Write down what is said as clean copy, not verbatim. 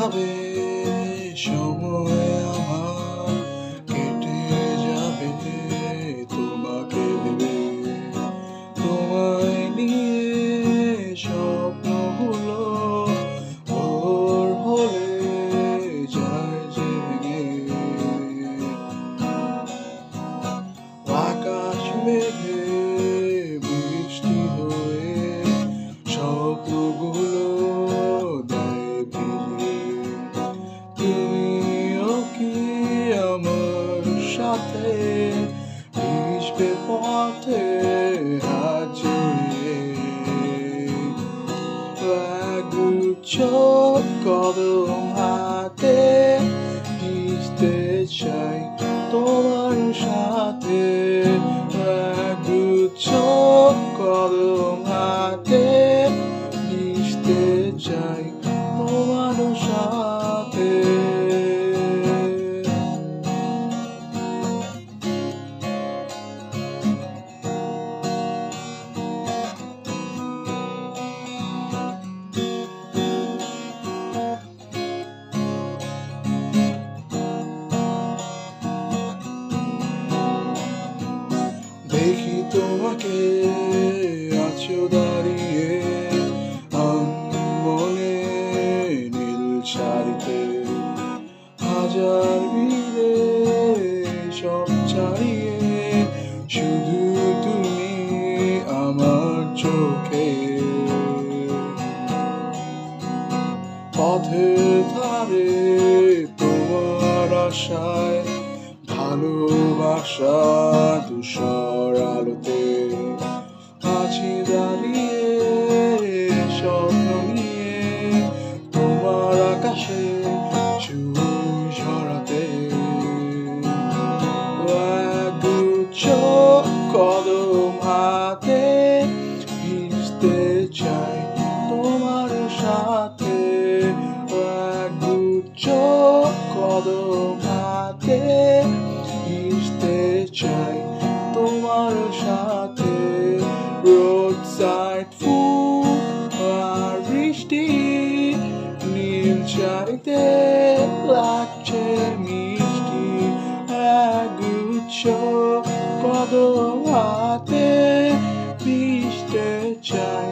ভাবে সময় আমার কেটে যাবে তোমাকে ভেবে, তোমায় নিয়ে স্বপ্নগুলো ভোর হলে যায় যে ভেঙে। আকাশ মেঘে বৃষ্টি হয়ে স্বপ্নগুলো দেয় ভিজে। তুমিও কি আমার সাথে ভিজবে পথে হাত জড়িয়ে? একগুচ্ছ কদম হাতে ভিজতে চাই তোমার সাথে, একগুচ্ছ কদম হাতে ভিজতে চাই তোমার সাথে। দেখি তোমাকে আছো দাঁড়িয়ে মনে নীল শাড়িতে, হাজার ভিড়ে সব ছাড়িয়ে শুধু তুমি আমার চোখে। পথের ধারে তোমার আশায় ভালোবাসা ধূসর আলোতে আছি দাঁড়িয়ে স্বপ্ন নিয়ে তোমার আকাশে চুল ঝরাতে। একগুচ্ছ কদম হাতে ভিজতে চাই তোমার সাথে, একগুচ্ছ কদম হাতে ভিজতে চাই তোমার সাথে। রোড সাইড ফুল আর বৃষ্টি নীল শাড়িতে লাগছে মিষ্টি, একগুচ্ছ কদম হাতে ভিজতে চাই